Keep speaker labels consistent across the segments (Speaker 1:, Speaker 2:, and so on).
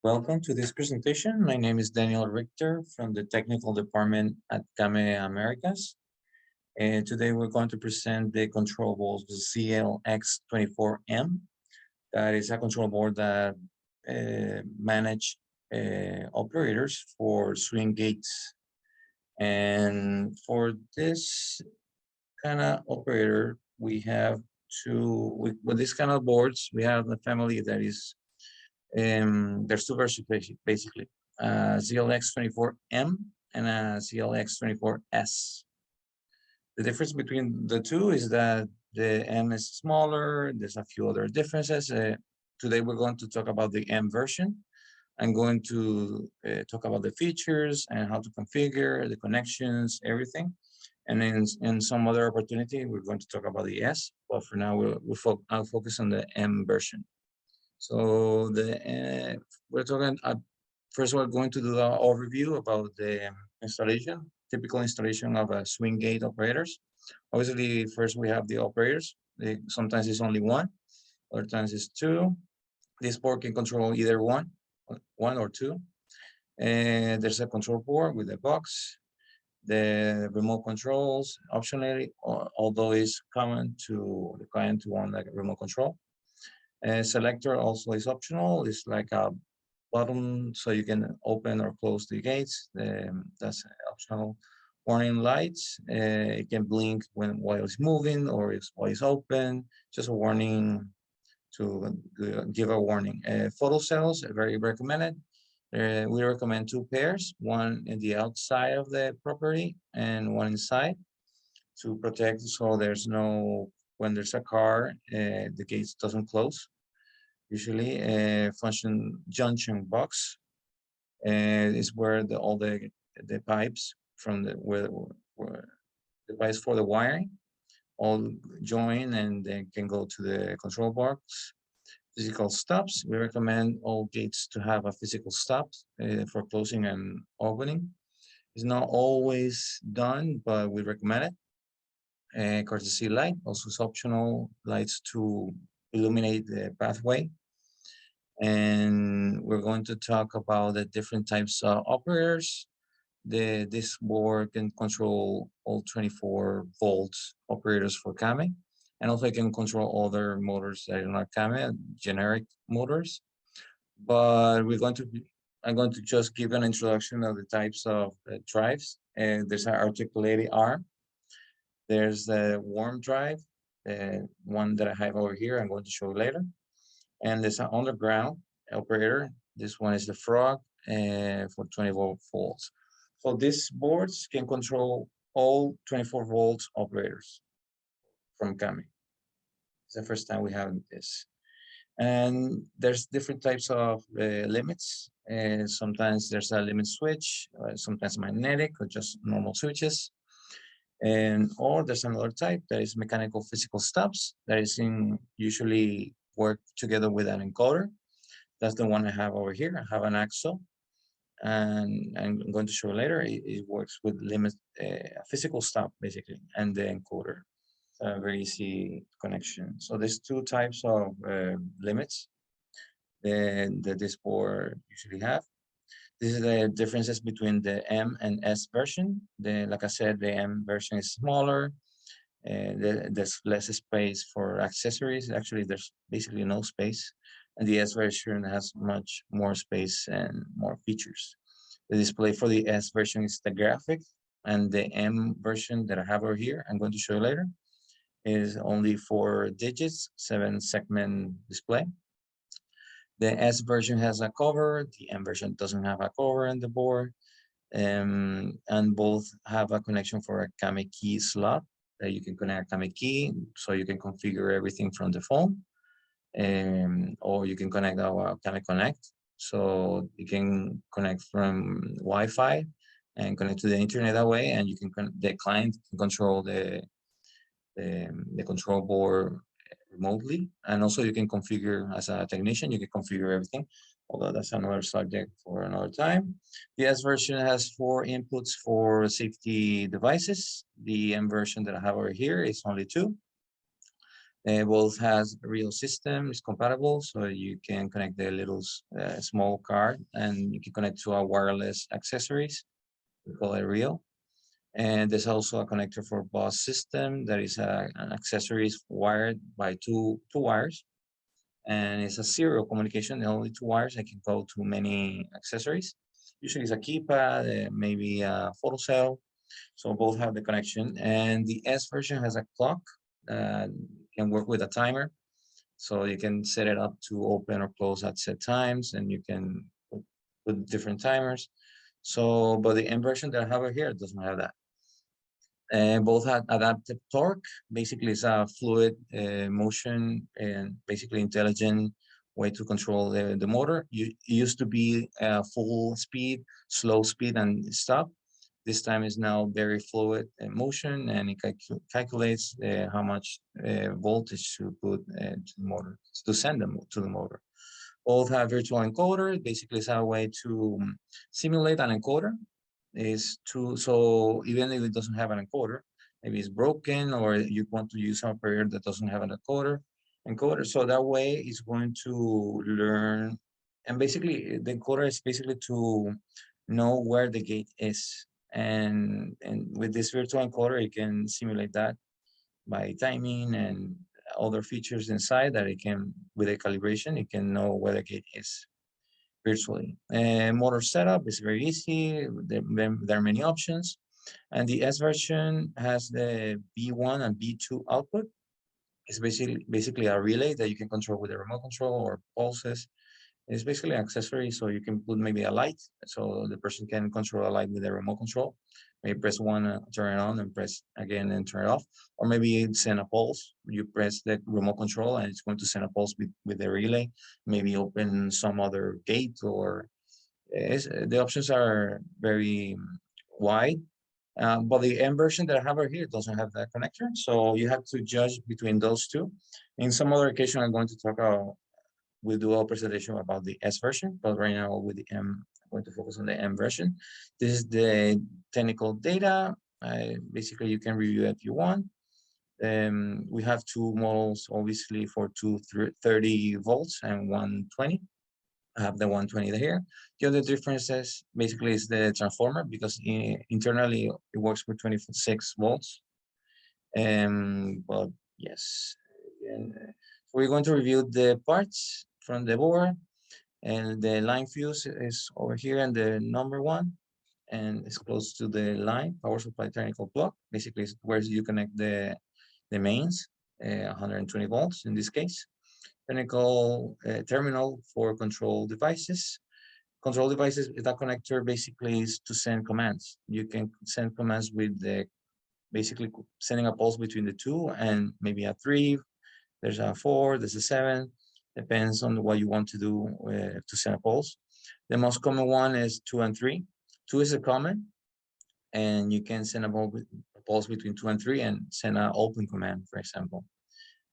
Speaker 1: Welcome to this presentation. My name is Daniel Richter from the Technical Department at CAME Americas. And today we're going to present the control board ZLX24M. That is a control board that manage operators for swing gates. And for this kind of operator, we have with this kind of boards, we have the family that is there's two versions basically, ZLX24M and a ZLX24S. The difference between the two is that the M is smaller. There's a few other differences. Today we're going to talk about the M version. I'm going to talk about the features and how to configure the connections, everything. And then in some other opportunity, we're going to talk about the S. But for now, I'll focus on the M version. So we're talking, first we're going to do an overview about the installation, typical installation of a swing gate operators. Obviously, first we have the operators. Sometimes it's only one, other times it's two. This board can control either one or two. And there's a control board with a box. The remote controls, optionally, although it's common to the client to want like a remote control. Selector also is optional. It's like a button so you can open or close the gates. That's optional. Warning lights. It can blink while it's moving or while it's open. Just a warning to give a warning. Photocells are very recommended. We recommend two pairs, one in the outside of the property and one inside to protect so there's no, when there's a car, the gates doesn't close. Usually a function junction box is where all the pipes from where the pipes for the wiring all join and they can go to the control box. Physical stops. We recommend all gates to have a physical stop for closing and opening. It's not always done, but we recommend it. Courtesy light, also is optional lights to illuminate the pathway. And we're going to talk about the different types of operators. This board can control all 24 volts operators for CAME, and also it can control other motors that are not CAME, generic motors. But I'm going to just give an introduction of the types of drives. And there's an articulated arm. There's the warm drive, the one that I have over here. I'm going to show you later. And there's an underground operator. This one is the frog for 24 volts. So these boards can control all 24 volts operators from CAME. It's the first time we have this. And there's different types of limits. Sometimes there's a limit switch, sometimes magnetic or just normal switches. Or there's another type that is mechanical physical stops that is usually work together with an encoder. That's the one I have over here. I have an axle, and I'm going to show later. It works with limit, physical stop basically, and the encoder. A very easy connection. So there's two types of limits that this board usually have. This is the differences between the M and S version. Like I said, the M version is smaller. There's less space for accessories. Actually, there's basically no space. And the S version has much more space and more features. The display for the S version is the graphic, and the M version that I have over here, I'm going to show you later, is only 4 digits, 7-segment display. The S version has a cover. The M version doesn't have a cover in the board. And both have a connection for a CAME key slot that you can connect a CAME key, so you can configure everything from the phone. Or you can connect our CAME Connect, so you can connect from Wi-Fi and connect to the internet that way, and you can the client can control the control board remotely, and also you can configure as a technician. You can configure everything, although that's another subject for another time. The S version has 4 inputs for safety devices. The M version that I have over here is only 2. Both has real system, is compatible, so you can connect the little small card and you can connect to a wireless accessories. We call it real. And there's also a connector for bus system that is an accessories wired by two wires. And it's a serial communication, the only two wires. I can go to many accessories. Usually it's a keypad, maybe a photocell. So both have the connection. And the S version has a clock that can work with a timer. So you can set it up to open or close at set times, and you can put different timers. So, but the M version that I have here doesn't have that. Both have adaptive torque. Basically, it's a fluid motion and basically intelligent way to control the motor. It used to be full speed, slow speed, and stop. This time is now very fluid motion, and it calculates how much voltage to put to the motor, to send them to the motor. Both have virtual encoder. Basically, it's a way to simulate an encoder. So even if it doesn't have an encoder, maybe it's broken, or you want to use an operator that doesn't have an encoder. So that way it's going to learn, and basically the encoder is basically to know where the gate is. And with this virtual encoder, it can simulate that by timing and other features inside that it can, with a calibration, it can know where the gate is virtually. Motor setup is very easy. There are many options. And the S version has the B1 and B2 output. It's basically a relay that you can control with a remote control or pulses. It's basically an accessory, so you can put maybe a light, so the person can control a light with a remote control. Maybe press one, turn it on, and press again and turn it off. Or maybe send a pulse. You press the remote control, and it's going to send a pulse with the relay. Maybe open some other gate, or the options are very wide. But the M version that I have right here doesn't have that connector, so you have to judge between those two. In some other occasion, I'm going to talk about, we'll do a presentation about the S version, but right now with the M, I'm going to focus on the M version. This is the technical data. Basically, you can review it if you want. We have two models, obviously, for 230 volts and 120. I have the 120 here. The other difference is basically is the transformer, because internally it works with 26 volts. But yes, and we're going to review the parts from the board, and the line fuse is over here and the number one, and it's close to the line power supply technical plug. Basically, it's where you connect the mains, 120 volts in this case. Technical terminal for control devices. Control devices, that connector basically is to send commands. You can send commands with the, basically sending a pulse between the two, and maybe a 3, there's a 4, there's a 7, depends on what you want to do to send a pulse. The most common one is 2 and 3. 2 is a common, and you can send a pulse between 2 and 3 and send an open command, for example.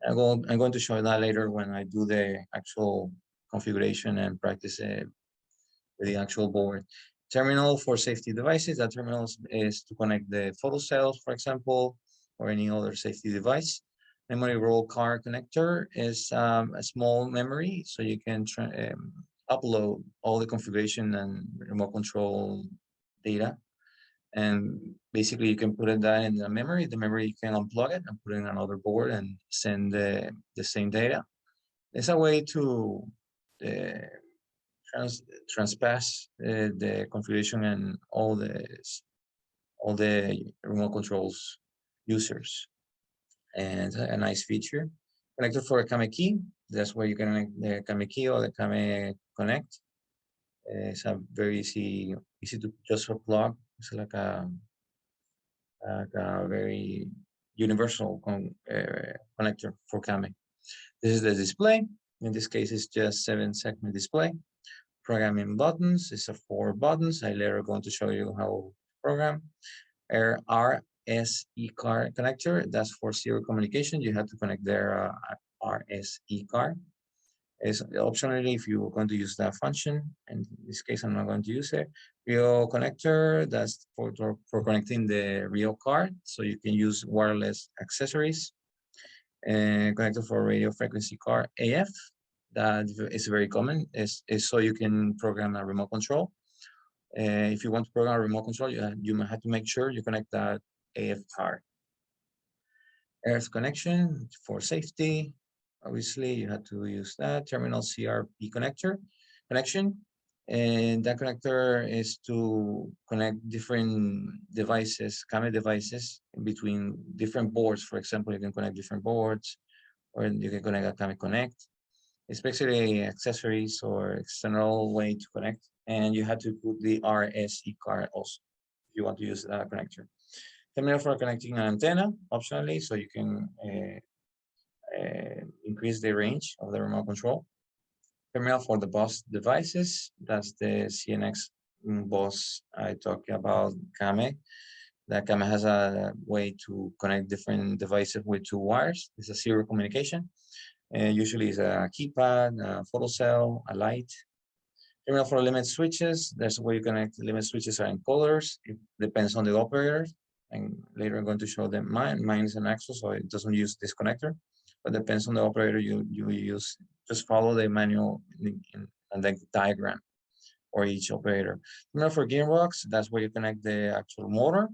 Speaker 1: I'm going to show that later when I do the actual configuration and practice with the actual board. Terminal for safety devices. That terminal is to connect the Photocells, for example, or any other safety device. Memory roll card connector is a small memory, so you can upload all the configuration and remote control data. And basically, you can put that in the memory. The memory, you can unplug it and put it in another board and send the same data. It's a way to transpass the configuration and all the remote controls users. And a nice feature. Connector for a Kame key. That's where you can connect the Kame key or the Kame Connect. It's a very easy to just plug. It's like a very universal connector for Kame. This is the display. In this case, it's just 7-segment display. Programming buttons. It's a 4 buttons. I later going to show you how to program. RSE card connector. That's for serial communication. You have to connect their RSE card. It's optionally if you're going to use that function. In this case, I'm not going to use it. Real connector, that's for connecting the real card. So you can use wireless accessories. Connector for radio frequency card AF. That is very common. Is so you can program a remote control. If you want to program a remote control, you have to make sure you connect that AF card. Earth connection for safety. Obviously, you have to use that terminal CRP connection. And that connector is to connect different devices, camera devices between different boards. For example, you can connect different boards, or you can connect a camera connect. It's basically accessories or external way to connect. And you have to put the RSE card also if you want to use that connector. Terminal for connecting an antenna, optionally, so you can increase the range of the remote control. Terminal for the bus devices, that's the CNX bus I talked about, CAME. That CAME has a way to connect different devices with 2 wires. It's a serial communication. Usually it's a keypad, a photocell, a light. Terminal for limit switches, that's where you connect limit switches are encoders. It depends on the operator. And later I'm going to show them mine is an Axo, so it doesn't use this connector, but depends on the operator you use. Just follow the manual and the diagram for each operator. Terminal for gearbox, that's where you connect the actual motor.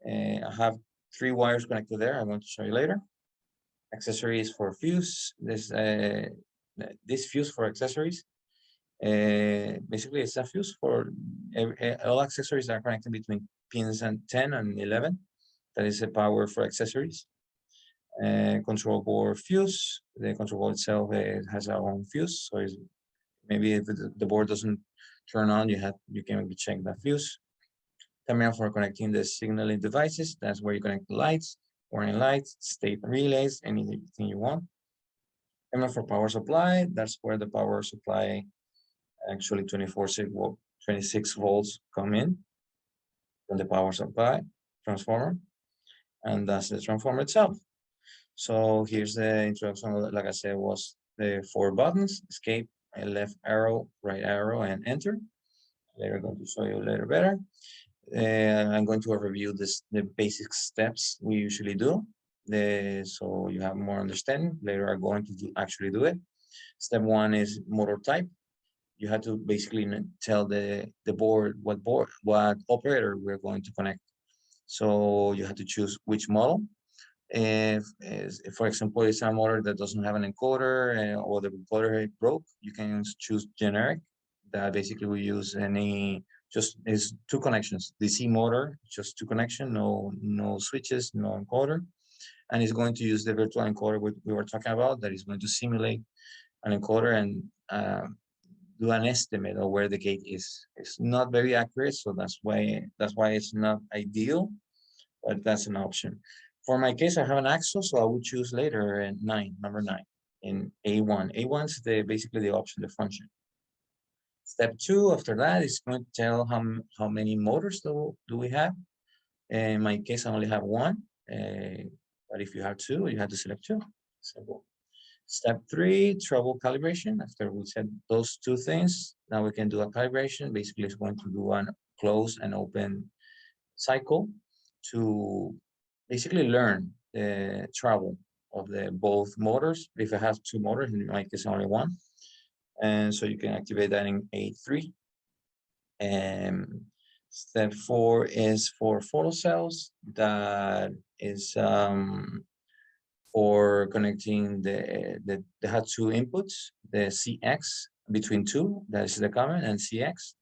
Speaker 1: I have 3 wires connected there. I'm going to show you later. Accessories for fuse. This fuse for accessories. Basically, it's a fuse for all accessories that are connected between pins and 10 and 11. That is a power for accessories. Control board fuse. The control board itself has our own fuse. So maybe if the board doesn't turn on, you can check that fuse. Terminal for connecting the signaling devices. That's where you connect the lights, warning lights, state relays, anything you want. Terminal for power supply. That's where the power supply, actually 26 volts come in from the power supply transformer, and that's the transformer itself. So here's the introduction. Like I said, was the 4 buttons: escape, left arrow, right arrow, and enter. Later, I'm going to show you later better. I'm going to review the basic steps we usually do. So you have more understanding. Later, I'm going to actually do it. Step 1 is motor type. You have to basically tell the board what operator we're going to connect. So you have to choose which model. If for example, it's a motor that doesn't have an encoder or the encoder broke, you can choose generic. That basically we use just is 2 connections. DC motor, just 2 connections, no switches, no encoder, and it's going to use the virtual encoder we were talking about. That is going to simulate an encoder and do an estimate of where the gate is. It's not very accurate, so that's why it's not ideal, but that's an option. For my case, I have an Axo, so I would choose later in number 9 in A1. A1 is basically the option, the function. Step 2 after that is going to tell how many motors do we have. In my case, I only have 1, but if you have 2, you have to select 2. Simple. Step 3, trouble calibration. After we said those 2 things, now we can do a calibration. Basically, it's going to do a close and open cycle to basically learn the trouble of both motors. If I have 2 motors, in my case, only 1. And so you can activate that in A3. Step 4 is for Photocells. That is for connecting they have 2 inputs, the CX between 2, that is the common, and CX.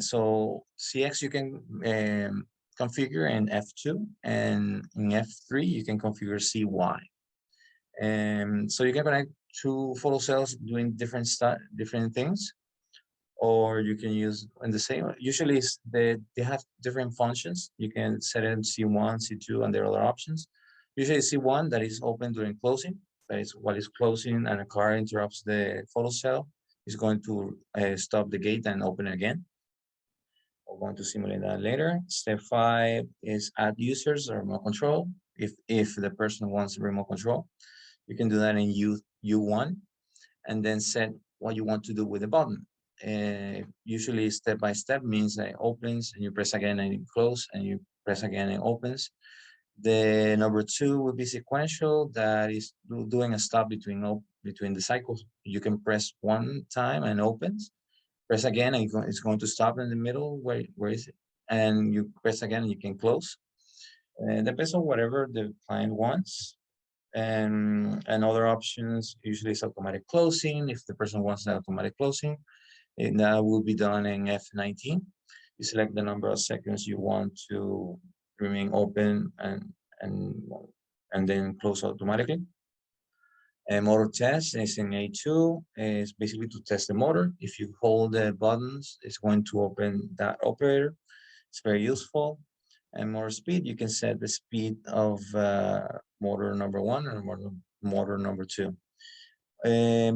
Speaker 1: So CX you can configure in F2, and in F3 you can configure CY. So you can connect 2 photocells doing different things, or you can use in the same. Usually they have different functions. You can set it in C1, C2, and there are other options. Usually C1, that is open during closing. That is while it's closing and a car interrupts the photocell, is going to stop the gate and open it again. We're going to simulate that later. Step 5 is add users or remote control. If the person wants remote control, you can do that in U1, and then set what you want to do with the button. Usually step by step means that it opens and you press again and it closes, and you press again and it opens. The number 2 will be sequential. That is doing a stop between the cycles. You can press one time and opens. Press again and it's going to stop in the middle. Where is it? And you press again and you can close. And depends on whatever the client wants. And other options usually is automatic closing. If the person wants the automatic closing, and that will be done in F19. You select the number of seconds you want to remain open and then close automatically. And motor test is in A2. It's basically to test the motor. If you hold the buttons, it's going to open that operator. It's very useful. And motor speed, you can set the speed of motor number 1 and motor number 2.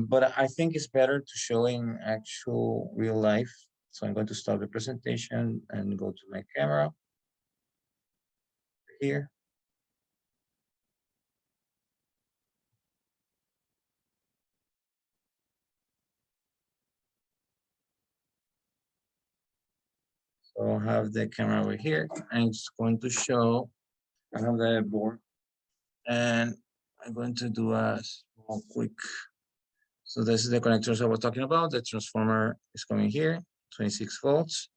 Speaker 1: But I think it's better to show in actual real life. So I'm going to stop the presentation and go to my camera here. So I have the camera over here, and it's going to show, I have the board, and I'm going to do a small quick. So this is the connectors I was talking about. The transformer is coming here, 26 volts.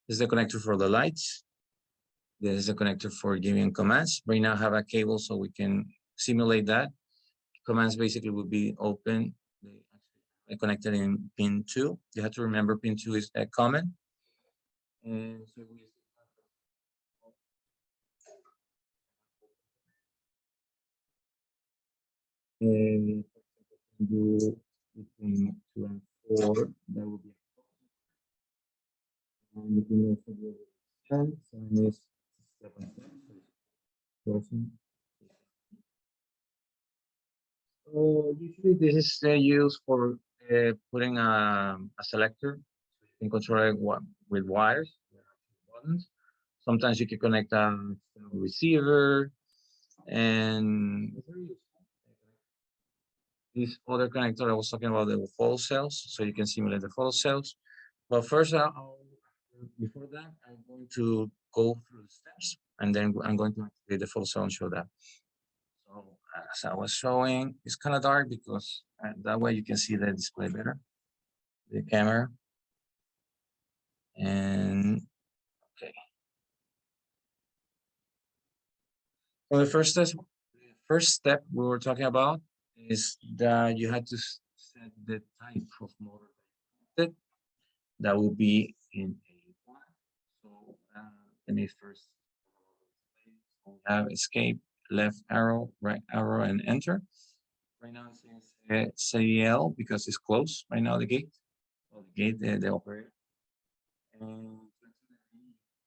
Speaker 1: This is the connector for the lights. This is the connector for giving commands. Right now I have a cable so we can simulate that. Commands basically will be open, connected in pin 2. You have to remember pin 2 is a common. And so we do between 2 and 4. That will be. And you can also do 10. 7 is step by step. So usually this is used for putting a selector. So you can control it with wires, buttons. Sometimes you can connect a receiver, and this other connector I was talking about, the Photocells, so you can simulate the Photocells. But first, before that, I'm going to go through the steps, and then I'm going to activate the Photocell and show that. So as I was showing, it's kind of dark because that way you can see the display better, the camera. And okay. So the first step we were talking about is that you had to set the type of motor that that will be in A1. So let me first have escape, left arrow, right arrow, and enter. Right now it says ZL because it's closed right now, the gate. Well, the gate, the operator. And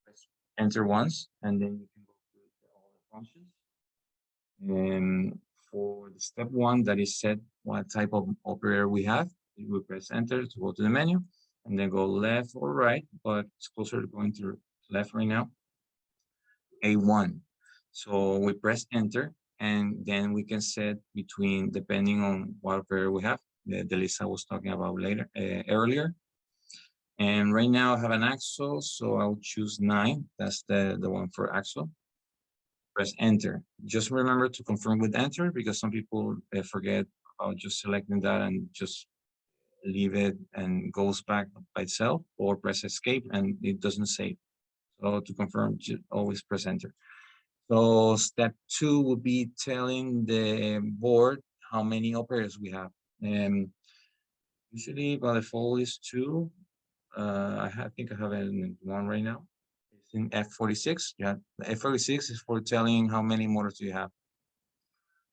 Speaker 1: press enter once, and then you can go through all the functions. And for the step 1, that is set what type of operator we have. You will press enter to go to the menu, and then go left or right, but it's closer to going to left right now. A1. So we press enter, and then we can set between, depending on what operator we have, the list I was talking about earlier. And right now I have an axle, so I'll choose 9. That's the one for axle. Press enter. Just remember to confirm with enter, because some people forget about just selecting that and just leave it and goes back by itself, or press escape and it doesn't save. So to confirm, just always press enter. So step 2 would be telling the board how many operators we have. Usually by default is 2. I think I have it in 1 right now. It's in F46. Yeah, the F46 is for telling how many motors do you have.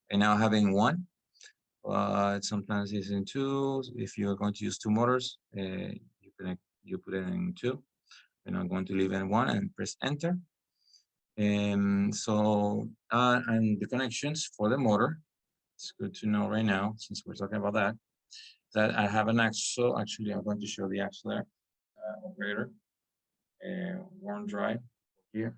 Speaker 1: And now having 1. Sometimes it's in 2. If you are going to use 2 motors, you put it in 2. And I'm going to leave it in 1 and press enter. And so, and the connections for the motor, it's good to know right now, since we're talking about that I have an axle. Actually, I'm going to show the axle there, operator, warm drive here.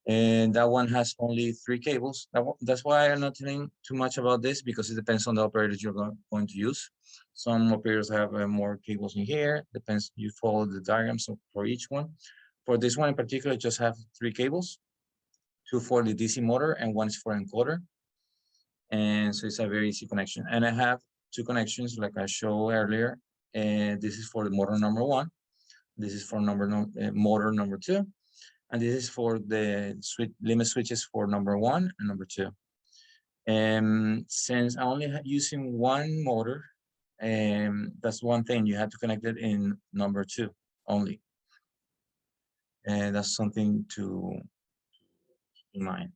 Speaker 1: And that one has only 3 cables. That's why I'm not telling too much about this, because it depends on the operators you're going to use. Some operators have more cables in here. Depends, you follow the diagrams for each one. For this one in particular, just have 3 cables. two for the DC motor, and one is for encoder. And so it's a very easy connection. And I have two connections like I showed earlier. And this is for the motor number 1. This is for motor number 2. And this is for the limit switches for number 1 and number 2. And since I'm only using one motor, that's one thing, you have to connect it in number 2 only. And that's something to keep in mind.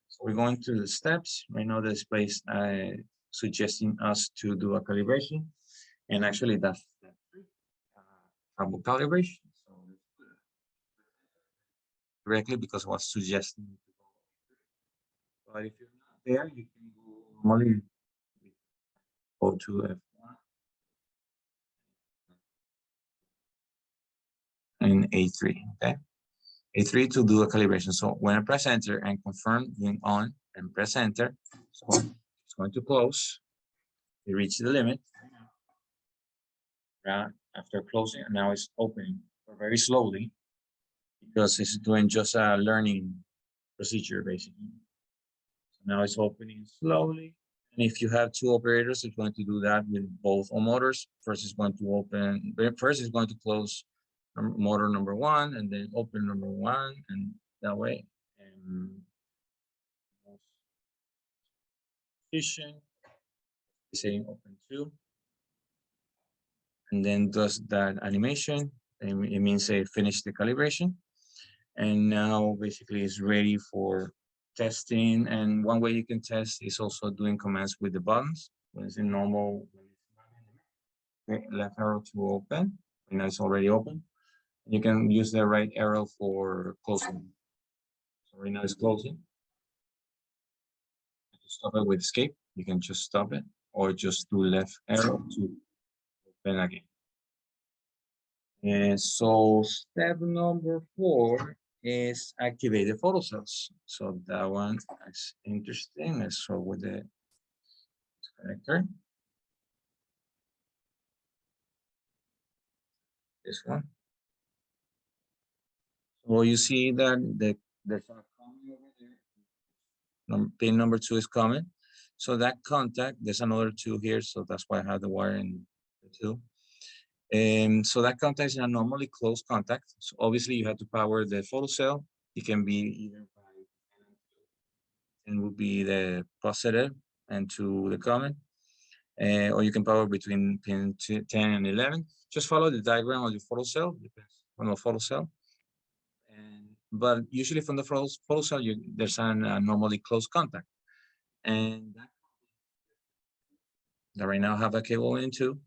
Speaker 1: So we're going through the steps. Right now, the display is suggesting us to do a calibration. And actually, that's step 3, about calibration. So directly because I was suggesting. But if you're not there, you can go normally go to F1 and A3. Okay. A3 to do a calibration. So when I press enter and confirm going on and press enter, so it's going to close. We reach the limit. After closing, now it's opening very slowly because it's doing just a learning procedure basically. So now it's opening slowly. And if you have two operators, it's going to do that with both motors. First, it's going to close motor number 1 and then open number 1, and that way efficient. Saying open 2, and then does that animation. And it means they finished the calibration, and now basically it's ready for testing. And one way you can test is also doing commands with the buttons. When it's in normal, left arrow to open, and now it's already open. You can use the right arrow for closing. So right now it's closing. To stop it with escape, you can just stop it, or just do left arrow to open again. And so step number 4 is activate the Photocells. So that one is interesting. Let's start with the connector. This one. So you see that there's a comment over there. Pin number 2 is coming. So that contact, there's another 2 here. So that's why I have the wire in the 2. And so that contact is a normally closed contact. So obviously you have to power the photocell. It can be either by and would be the positive and to the common, or you can power between pin 10 and 11. Just follow the diagram of your photocell, depends on the photocell. But usually from the photocell, there's a normally closed contact. And that right now have a cable in 2.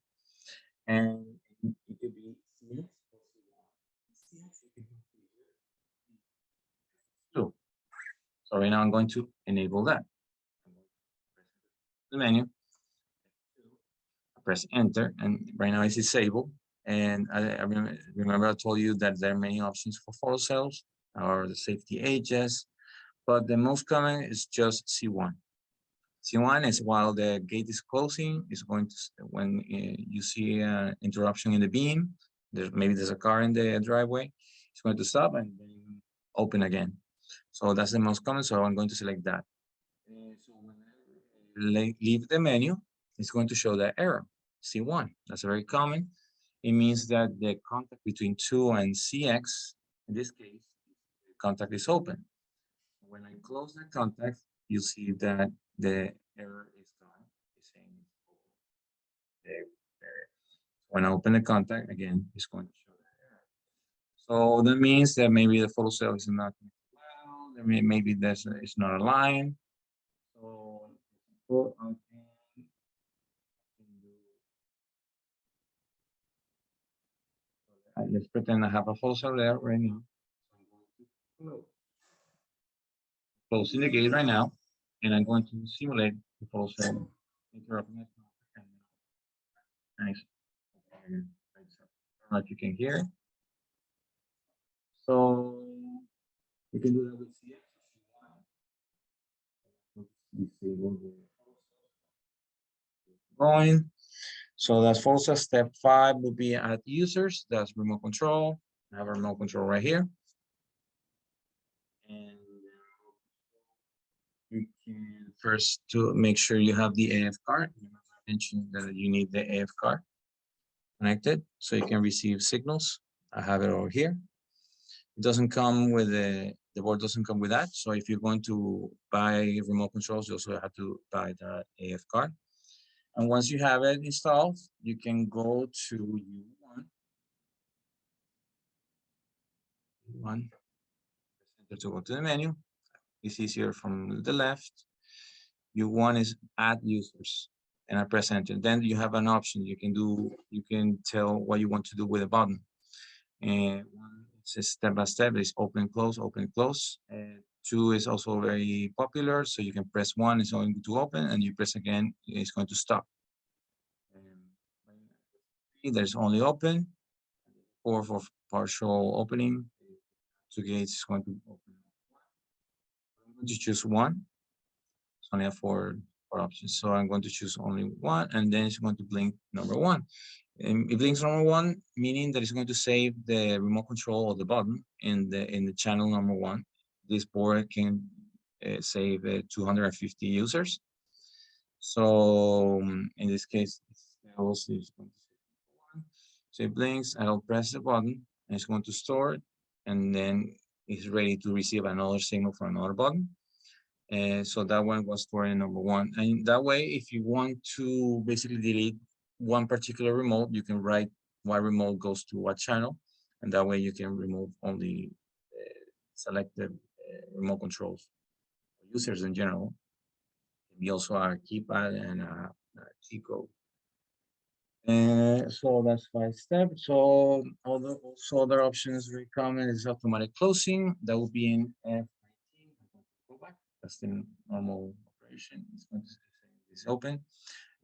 Speaker 1: And it could be so right now I'm going to enable that. The menu, press enter, and right now it's disabled. And I remember I told you that there are many options for photocells or the safety edges, but the most common is just C1. C1 is while the gate is closing, is going to, when you see an interruption in the beam, maybe there's a car in the driveway, it's going to stop and then open again. So that's the most common, so I'm going to select that. So when I leave the menu, it's going to show that error, C1. That's very common. It means that the contact between 2 and CX, in this case, the contact is open. When I close the contact, you see that the error is gone. It's saying there. When I open the contact, again, it's going to show the error. So that means that maybe the photocell is not well, maybe it's not aligned. So let's pretend I have a photocell there right now. Closing the gate right now, and I'm going to simulate the photocell interrupting. Nice. I don't know if you can hear. So you can do that with CX if you want. Going. So that's photocell. Step 5 would be add users. That's remote control. I have a remote control right here. And you can first to make sure you have the AF card. I mentioned that you need the AF card connected so you can receive signals. I have it over here. It doesn't come with the board doesn't come with that. So if you're going to buy remote controls, you also have to buy the AF card. And once you have it installed, you can go to U1 to go to the menu. It's easier from the left. U1 is add users, and I press enter. Then you have an option. You can tell what you want to do with a button. And one is step by step. It's open, close, open, close. Two is also very popular, so you can press one, it's going to open, and you press again, it's going to stop. There's only open, or for partial opening, two gates is going to open. I'm going to choose one. It's only have four options, so I'm going to choose only one, and then it's going to blink number one. It blinks number one, meaning that it's going to save the remote control of the button in the channel number one. This board can save 250 users. So in this case, also it's going to save one. So it blinks, I'll press the button, and it's going to store it, and then it's ready to receive another signal from another button. So that one was stored in number one. And that way, if you want to basically delete one particular remote, you can write what remote goes to what channel. And that way you can remove only selected remote controls. Users in general. We also have a keypad and a key code. So that's 5 steps. So also other options very common is automatic closing. That will be in F19. Go back. That's the normal operation. It's going to say it's open.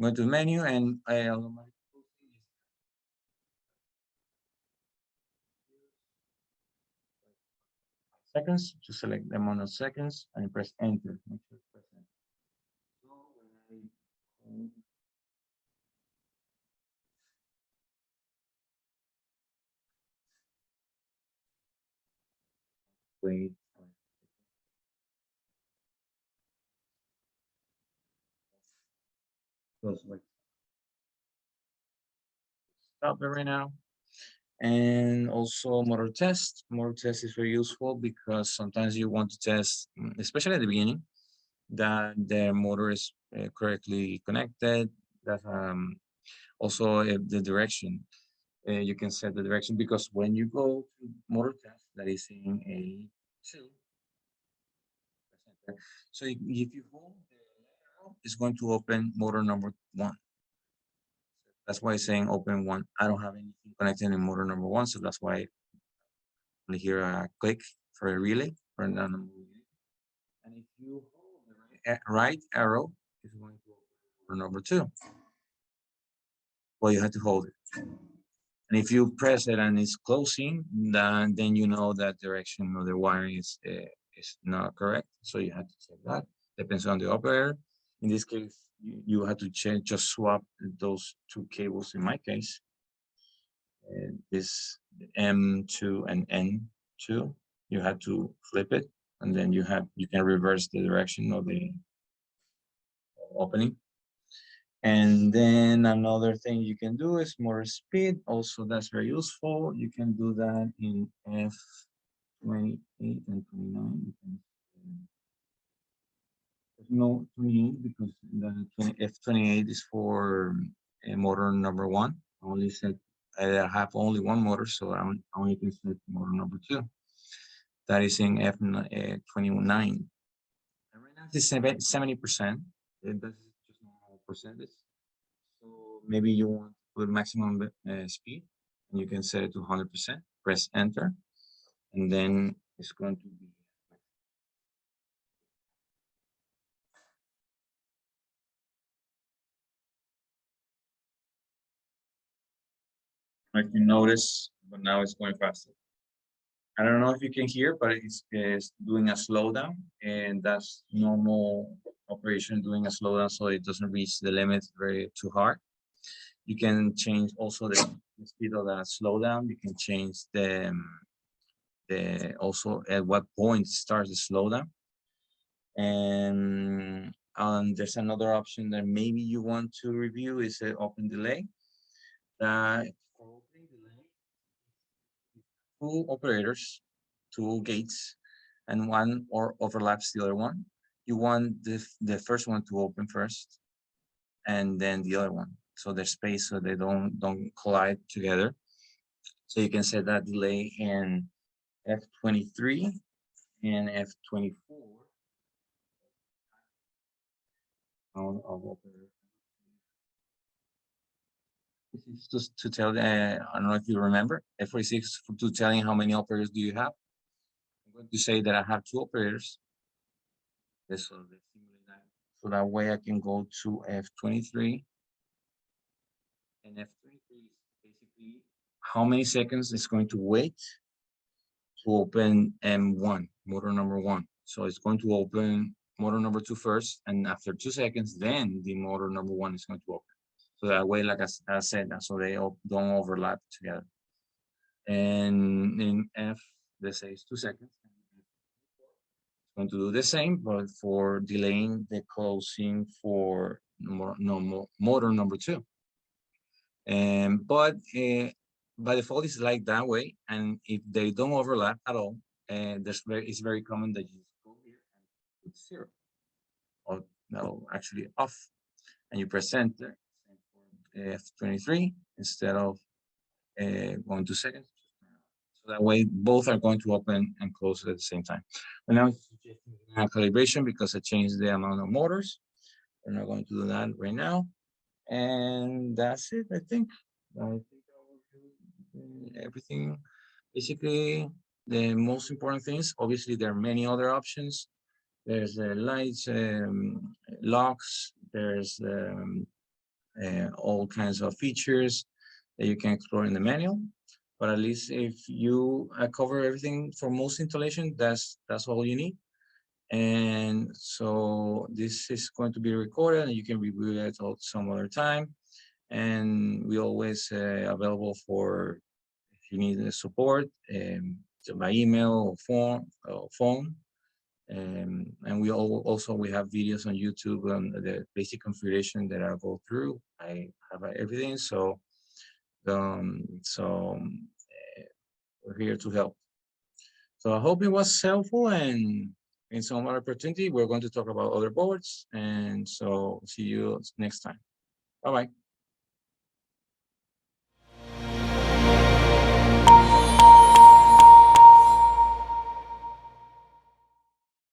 Speaker 1: Go to the menu and I automatic closing is seconds to select the amount of seconds and press enter. Make sure press enter. So when I wait. Stop it right now. And also motor test. Motor test is very useful because sometimes you want to test, especially at the beginning, that the motor is correctly connected. That also the direction. You can set the direction because when you go to motor test, that is in A2. So if you hold the arrow, it's going to open motor number one. That's why it's saying open one. I don't have anything connected in motor number one, so that's why I hear a click for a relay for another relay. And if you hold the right arrow, it's going to open motor number two. Well, you have to hold it. And if you press it and it's closing, then you know that direction of the wiring is not correct. So you have to check that. Depends on the operator. In this case, you have to change, just swap those two cables. In my case, this M2 and N2, you have to flip it, and then you can reverse the direction of the opening. And then another thing you can do is motor speed. Also, that's very useful. You can do that in F28 and 29. No 28 because the F28 is for motor number one. I only set I have only one motor, so I only can set motor number two. That is in F29. And right now it's 70%. That's just normal percentage. So maybe you want to put maximum speed, and you can set it to 100%. Press enter, and then it's going to be. If you notice, but now it's going faster. I don't know if you can hear, but it's doing a slowdown, and that's normal operation doing a slowdown so it doesn't reach the limit very too hard. You can change also the speed of that slowdown. You can change the also at what point starts the slowdown. And there's another option that maybe you want to review is open delay. For opening delay, two operators, two gates, and one or overlaps the other one. You want the first one to open first, and then the other one, so there's space so they don't collide together. So you can set that delay in F23 and F24 of operator. This is just to tell, I don't know if you remember, F46 to telling how many operators do you have. I'm going to say that I have two operators. So that way I can go to F23. And F23 is basically how many seconds it's going to wait to open M1, motor number 1. So it's going to open motor number 2 first, and after 2 seconds, then the motor number 1 is going to open. So that way, like I said, so they don't overlap together. And in F, let's say it's 2 seconds. It's going to do the same, but for delaying the closing for motor number 2. But by default, it's like that way. And if they don't overlap at all, it's very common that you just go here and put 0, or no, actually off, and you press enter for F23 instead of going 2 seconds. So that way, both are going to open and close at the same time. But now it's suggesting calibration because I changed the amount of motors. We're not going to do that right now. And that's it, I think. Everything, basically, the most important things. Obviously, there are many other options. There's lights, locks, there's all kinds of features that you can explore in the manual. But at least if you cover everything for most installation, that's all you need. And so this is going to be recorded, and you can review it at some other time. And we always available for if you need support by email or phone. And we have videos on YouTube on the basic configuration that I'll go through. I have everything, so we're here to help. So I hope it was helpful, and in some other opportunity, we're going to talk about other boards. And so see you next time. Bye-bye.